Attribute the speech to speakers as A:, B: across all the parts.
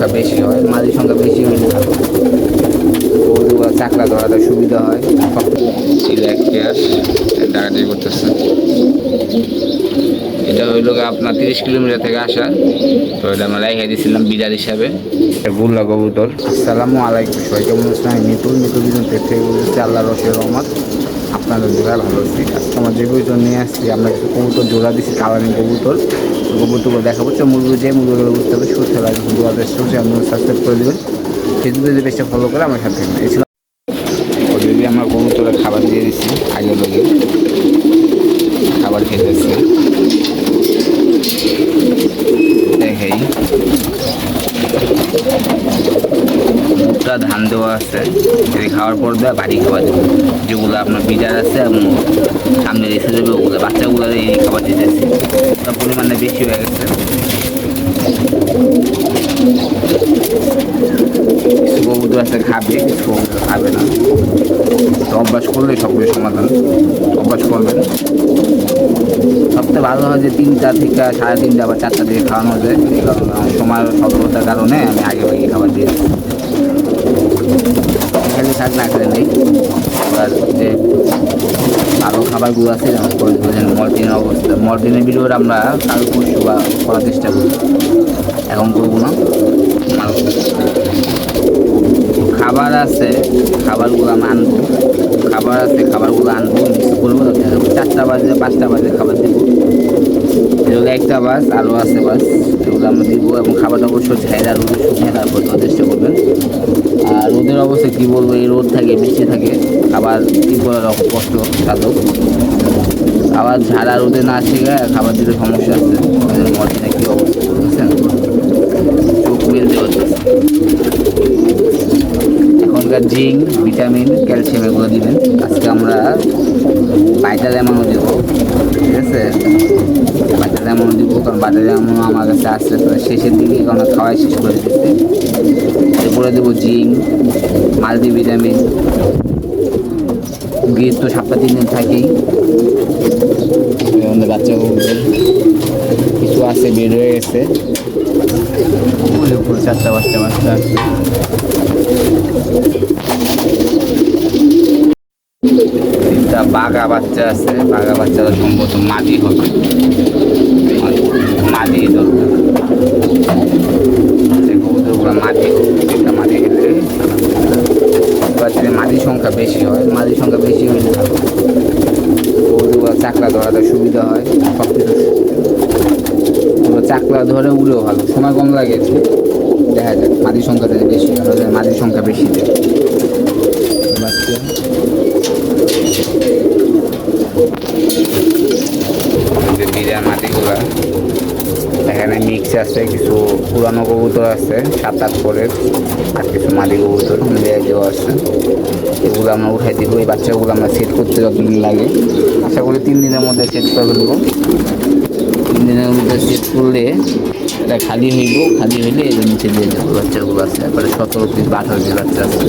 A: সংখ্যা বেশি হয়, মাদির সংখ্যা বেশি হইলে ভালো, কবুতরগুলো চাকলা ধরাটা সুবিধা হয়। ছিল এক পেয়ার ডাকাডাকি করতেছে। এটা হইল আপনার 30 কিলোমিটার থেকে আসা, তো এটা আমরা রেখে দিয়েছিলাম বিড়াল হিসাবে। গুল্লা কবুতর। আসসালামু আলাইকুম, সবাই কেমন আছেন? আমি মিতুল বিজন থেকে বলছি। আল্লাহ রসের রহমত আপনাদের জোড়ায় ভালো আছি। আজকে আমার যে কবুতর নিয়ে আসছি, আমরা কিছু কবুতর জোড়া দিচ্ছি, কালারিং কবুতরগুলো দেখাবো। মুরগিগুলো বুঝতে হবে সুস্থ লাগে, দোয়াদের সুস্থ আপনারা সাবস্ক্রাইব করে দেবেন, ফেসবুকে যে পেজটা ফলো করে আমার সাথে থাকবেন। এছাড়া অলরেডি আমরা কবুতরে খাবার দিয়ে দিচ্ছি, আগে লোকে খাবার খেতেছে। দেখেই মুখটা ধান দেওয়া আছে, যদি খাওয়ার পর দেওয়া বাড়ি খাবার দেবো। যেগুলো আপনার বিজার আছে এবং সামনে রেখে দেবে, ওগুলো বাচ্চাগুলো এই খাবার দিতেছে, তার পরিমাণে বেশি হয়ে গেছে। কিছু কবুতর আছে খাবে, কিছু কবুতর খাবে না। তো অভ্যাস করলে সবগুলো সমাধান, অভ্যাস করবেন। সবথেকে ভালো হয় যে 3টা থেকে 3:30 বা 4টা থেকে খাওয়ানো যায়। এই কারণে সময় স্বল্পতার কারণে আমি আগে খাবার দিয়ে দিচ্ছি। খেলে থাক না খেলে নেই। এবার যে আরও খাবারগুলো আছে যেমন করে দেবো, মল্টিনের অবস্থা, মল্টিনের ভিডিওটা আমরা কারো পরশু বা করার চেষ্টা করি, এখন করবো না। খাবার আছে, খাবারগুলো আমরা আনবো, খাবারগুলো আনবো, মিক্স করবো। 4টা বাজে 5টা বাজে খাবার দেবো। এগুলো একটা বাস আলো আছে, বাস এগুলো আমরা দিব। এবং খাবারটা অবশ্যই ঝাইরা রোদে শুকিয়ে তারপর দেওয়ার চেষ্টা করবেন। আর রোদের অবস্থা কী বলবো, এই রোদ থাকে, বৃষ্টি থাকে, খাবার কী করার কষ্ট সাধক। আবার ঝাড়া রোদে না আসে খাবার দিতে সমস্যা আছে। মর্জিনে কী অবস্থা বুঝছেন, চোখ মেলতে হচ্ছে। এখনকার জিঙ্ক, ভিটামিন, ক্যালসিয়াম এগুলো দিবেন। আজকে আমরা বাইটাল এমনও দেবো, ঠিক আছে? বাইটাল এমনও দিব, কারণ বাইটাল এমনও আমার কাছে আসছে শেষের দিকে, কারণ খাওয়াই শেষ করে দিচ্ছে। এরপরে দেবো জিঙ্ক, মাল্টিভিটামিন। গ্রিপ তো 7-3 দিন থাকেই। আমাদের বাচ্চাগুলোদের কিছু আছে বের হয়ে গেছে, উপরে 4টা 5টা আছে। বাঘা বাচ্চা আছে, বাঘা বাচ্চারা সম্ভবত মাটি হবে, মাটি দরকার। মাটি একটা মাটি খেলে মাটির সংখ্যা বেশি হয়, মাটির সংখ্যা বেশি হইলে ভালো, চাকলা ধরাটা সুবিধা হয়। সব কিছু চাকলা ধরে উড়েও ভালো, সময় কম লাগে। দেখা যাক মাটির সংখ্যা থেকে বেশি হয়, মাটির সংখ্যা বেশি দেয় বাচ্চা। বিরার মাটিগুলা এখানে মিক্স আছে, কিছু পুরানো কবুতর আছে 7-8 পরের, আর কিছু মাটি কবুতর মিলিয়ে দেওয়া আছে। এগুলো আমরা উঠাই দিব। এই বাচ্চাগুলো আমরা সেট করতে যতদিন লাগে, আশা করি 3 দিনের মধ্যে সেট করে ফেলবো। 3 দিনের মধ্যে সেট করলে এটা খালি হইলে এর নিচে দিয়ে দেবো। বাচ্চাগুলো আছে তারপরে 17 পিস বা 18 পিস বাচ্চা আছে।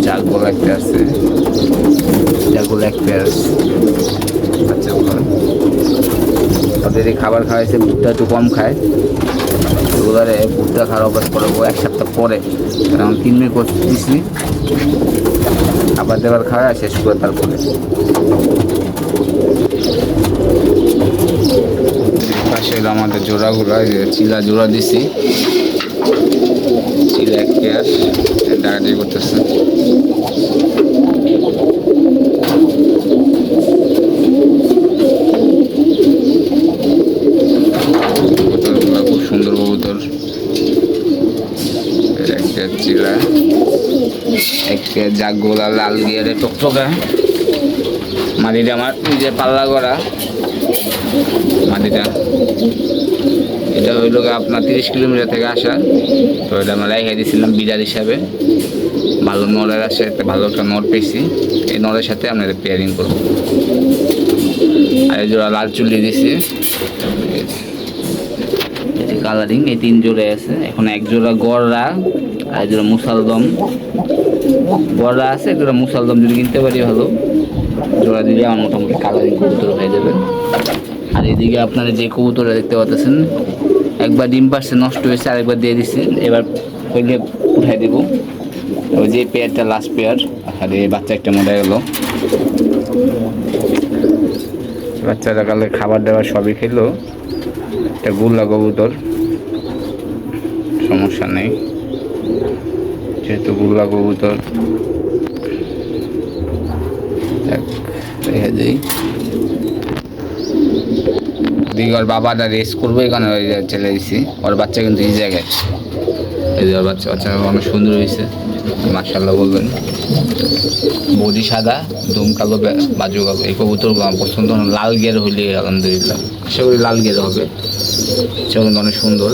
A: জাগবল একটা আছে, জাগবল এক পেয়ার বাচ্চাগুলো। তাদের এই খাবার খাওয়াইছে, ভুট্টা একটু কম খায়, ওগুলারে ভুট্টা খাওয়ার অভ্যাস করাবো 1 সপ্তাহ পরে। কারণ 3 দিন কোর্স দিচ্ছি, খাবার দাবার খাওয়া শেষ করে তারপরে। পাশে আমাদের জোড়াগুলো চিলা জোড়া দিছি, চিলা এক পেয়ার ডাকাডাকি করতেছে। খুব সুন্দর কবুতর, একটা চিলা, একটা জাগগোলা লাল গিয়ারে টকটকা। মাটিটা আমার নিজের পাল্লা করা মাটিটা। এটা হইল আপনার 30 কিলোমিটার থেকে আসা, তো এটা আমরা রেখে দিয়েছিলাম বিড়াল হিসাবে। ভালো নরের আসে, ভালো একটা নর পেয়েছি, এই নরের সাথে আমরা এটা পেয়ারিং করবো। আর এই জোড়া লাল চুল্লি দিছি, কালারিং। এই 3 জোড়ে আছে, এখন 1 জোড়া গড়রা আর 1 জোড়া মুসালদম। গড়রা আছে, 1 জোড়া মুসালদম যদি কিনতে পারি ভালো, জোড়া দিলে আমার মোটামুটি কালারিং কবুতর হয়ে যাবে। আর এদিকে আপনারা যে কবুতরটা দেখতে পাচ্ছেন, একবার ডিম পারছে নষ্ট হয়েছে, আরেকবার দিয়ে দিছি, এবার হইলে উঠাই দেব। ওই যে পেয়ারটা লাস্ট পেয়ার, আর এই বাচ্চা একটা মরে গেল। বাচ্চারা কালে খাবার দাবার সবই খেলো। একটা গুল্লা কবুতর, সমস্যা নেই, যেহেতু গুল্লা কবুতর। দেখা যাই ওর বাবাটা রেস করবো, এখানে চলে গেছি। ওর বাচ্চা কিন্তু এই জায়গায়, এই যে ওর বাচ্চা অনেক সুন্দর হয়েছে, মাশাআল্লাহ বলবেন। বডি সাদা, দুম কালো, বাজু কালো। এই কবুতর পছন্দ। লাল গিয়ার হইলে আলহামদুলিল্লাহ, আশা করি লাল গিয়ার হবে। সেগুলো অনেক সুন্দর।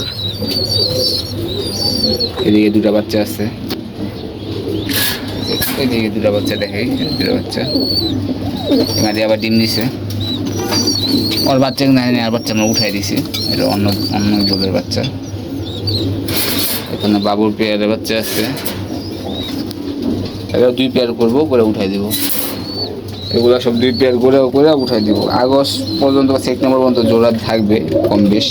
A: এদিকে দুটা বাচ্চা আছে, এদিকে দুটা বাচ্চা দেখাই, দুটা বাচ্চা এখানে আবার ডিম দিছে। ওর বাচ্চা নেয়নি, আর বাচ্চা আমরা উঠাই দিছি। এটা অন্য অন্য জলের বাচ্চা। এখানে বাবুর পেয়ারের বাচ্চা আছে, এবার 2 পেয়ার করবো, করে উঠাই দিব। এগুলো সব 2 পেয়ার করে উঠাই দিব। আগস্ট পর্যন্ত বা সেপ্টেম্বর পর্যন্ত জোড়া থাকবে কম বেশ।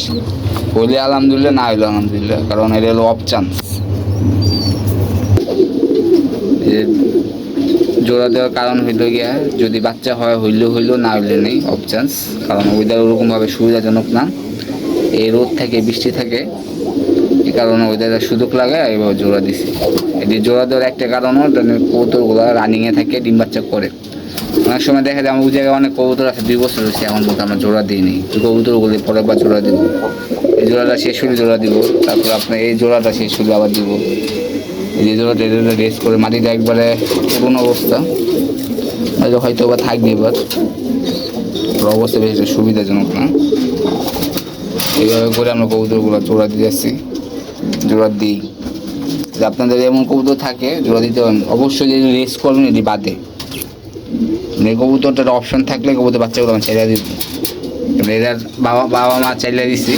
A: হইলে আলহামদুলিল্লাহ, না হইলে আলহামদুলিল্লাহ, কারণ এটা হলো অফ চান্স। জোড়া দেওয়ার কারণ হইল গিয়া, যদি বাচ্চা হয় হইলেও, না হইলে নেই, অফ চান্স। কারণ ওয়েদার ওরকমভাবে সুবিধাজনক না, এই রোদ থাকে, বৃষ্টি থাকে, এই কারণে ওয়েদারের সুযোগ লাগে। এবার জোড়া দিছি। এটি জোড়া দেওয়ার একটা কারণও কবুতরগুলো রানিংয়ে থাকে, ডিম বাচ্চা করে। অনেক সময় দেখা যায় আমার ওই জায়গায় অনেক কবুতর আছে 2 বছর হয়েছে, এখন বলতে আমরা জোড়া দিইনি। এই কবুতরগুলি পরে বা জোড়া দিব, এই জোড়াটা শেষ হলে জোড়া দিব, তারপর আপনার এই জোড়াটা শেষ হলে আবার দিব। এই যে জোড়াটা রেস করে মাটিটা একবারে পুরোনো অবস্থা, হয়তো বা থাকবে। এবার অবস্থা বেশ সুবিধাজনক না। এইভাবে করে আমরা কবুতরগুলো জোড়া দিয়ে যাচ্ছি, জোড়া দিই। আপনাদের এমন কবুতর থাকে জোড়া দিতে অবশ্যই, যদি রেস করবেন এটি বাদে। কবুতরটার অপশন থাকলে কবুতর বাচ্চাগুলো আমি চাইলে দিব। এটার বাবা মা চাইলে দিছি,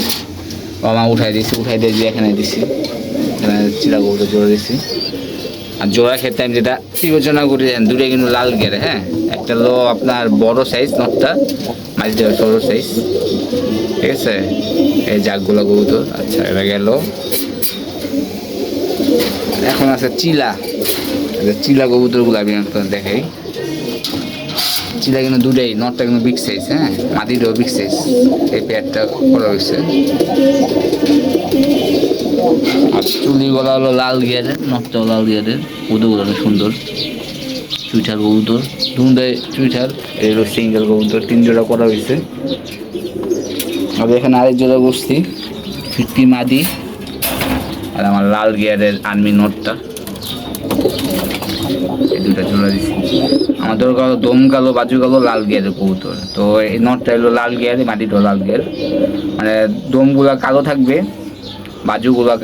A: বাবা মা উঠাই দিয়ে এখানে দিছি, এখানে চিরা কবুতর জোড়া দিছি। আর জোড়া ক্ষেত্রে আমি যেটা বিবেচনা করি, দুটোই কিন্তু লাল গেরে। হ্যাঁ, একটা হলো আপনার বড় সাইজ নটটা, মাঝে ছোটো সাইজ, ঠিক আছে। এই জাগগুলো কবুতর। আচ্ছা, এটা গেল। এখন আছে চিলা কবুতরগুলো আমি আপনার দেখাই। চিলা কিন্তু দুটাই, নটটা কিন্তু বিগ সাইজ, হ্যাঁ, মাটিটাও বিগ সাইজ। এই পেয়ারটা করা হয়েছে। আর চুলিগুলো হলো লাল গিয়ারের, নটটাও লাল গিয়ারের। কবুতরগুলো অনেক সুন্দর, চুইঠার কবুতর, দুটাই চুইঠার। এই হলো সিঙ্গেল কবুতর, 3 জোড়া করা হয়েছে। আর এখানে আরেক জোড়া বসছি, 50 মাদি, আর আমার লাল গিয়ারের আর্মি নটটা। এই দুটা জোড়া দিচ্ছি। আমার দরকার দম কালো, বাজু কালো, লাল গিয়ারের কবুতর। তো এই নটটা হলো লাল গিয়ারে, মাটিটাও লাল গিয়ার। মানে দমগুলা কালো থাকবে, বাজুগুলা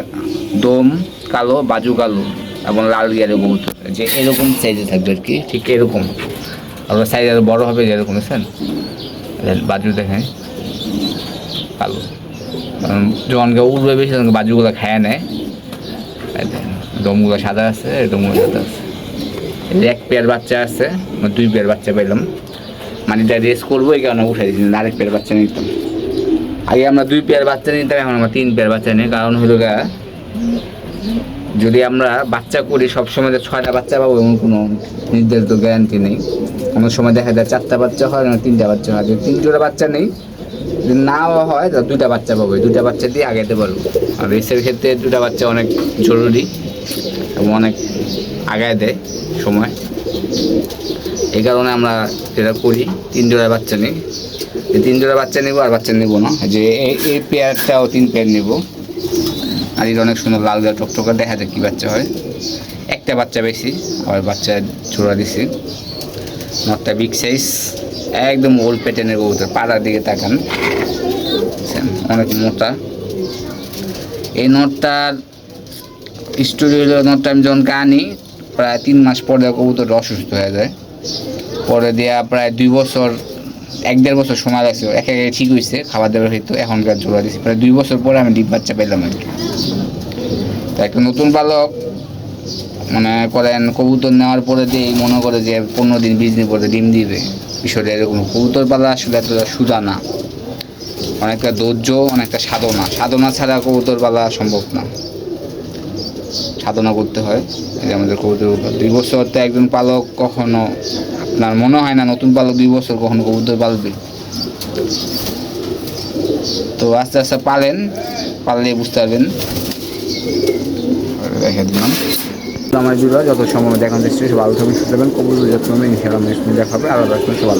A: দম কালো, বাজু কালো, এবং লাল গিয়ারের কবুতর। যে এরকম সাইজে থাকবে আর কি, ঠিক এরকম। আপনার সাইজ আরও বড়ো হবে যেরকম, বুঝছেন। বাজু দেখেন কালো, যখন কেউ উঠবে বেশি তখন বাজুগুলো খায় নেয়। দমগুলো সাদা আছে, দমগুলো সাদা আছে। এক পেয়ার বাচ্চা আছে, 2 পেয়ার বাচ্চা পেলাম। মানিটা রেস করবো, এই কারণে উঠে দিচ্ছি, আরেক পেয়ার বাচ্চা নিতাম। আগে আমরা 2 পেয়ার বাচ্চা নিতাম, এখন আমরা 3 পেয়ার বাচ্চা নিই। কারণ হলো গা, যদি আমরা বাচ্চা করি সবসময় 6টা বাচ্চা পাবো এমন কোনো নির্ধারিত গ্যারান্টি নেই। অনেক সময় দেখা যায় 4টা বাচ্চা হয়, 3টা বাচ্চা হয়। যদি 3 জোড়া বাচ্চা নেই, যদি নাও হয় তাহলে 2টা বাচ্চা পাবো, 2টা বাচ্চা দিয়ে আগাইতে পারবো। আর রেসের ক্ষেত্রে 2টা বাচ্চা অনেক জরুরি এবং অনেক আগায় দেয় সময়। এই কারণে আমরা যেটা করি, 3 জোড়া বাচ্চা নিই। 3 জোড়া বাচ্চা নেবো, আর বাচ্চা নেবো না, যে এই পেয়ারটাও 3 পেয়ার নেবো। আর এটা অনেক সুন্দর লাল গাছ টকটকা, দেখা যায় কী বাচ্চা হয়। একটা বাচ্চা বেশি, আর বাচ্চা জোড়া দিছি। নটটা বিগ সাইজ, একদম ওল্ড প্যাটার্নের কবুতর। পাড়ার দিকে তাকান, অনেক মোটা। এই নটটার স্টোরি হলো, নটটা আমি যখন আনি প্রায় 3 মাস পরে কবুতরটা অসুস্থ হয়ে যায়। পরে দেওয়া প্রায় 2 বছর, 1-1.5 বছর সময় লাগছে। একে ঠিক হয়েছে, খাবার দাবার হইতো, এখনকার জোড়া দিচ্ছি। প্রায় 2 বছর পরে আমি ডিম বাচ্চা পেলাম আর কি। তো একটা নতুন বালক মনে করেন কবুতর নেওয়ার পরে দিয়ে মনে করে যে 15 দিন 20 দিন পরে ডিম দিবে, বিষয়টা এরকম। কবুতর পালা আসলে এতটা সুদা না। অনেকটা ধৈর্য, অনেকটা সাধনা ছাড়া কবুতর পালা সম্ভব না, সাধনা করতে হয়। এই যে আমাদের কবুতর 2 বছর তো একজন পালক কখনো, আপনার মনে হয় না নতুন পালক 2 বছর কখনো কবুতর পালবে। তো আস্তে আস্তে পারলে বুঝতে পারবেন। রেখে দিলাম আমার ভিডিও যত সময় দেখান চেষ্টা, ভালো থাকবেন, সুস্থ থাকবেন, কবুতর যত্ন নেবেন, ইনশাআল্লাহ নেক্সট দেখাবে। আলাদা সবাই।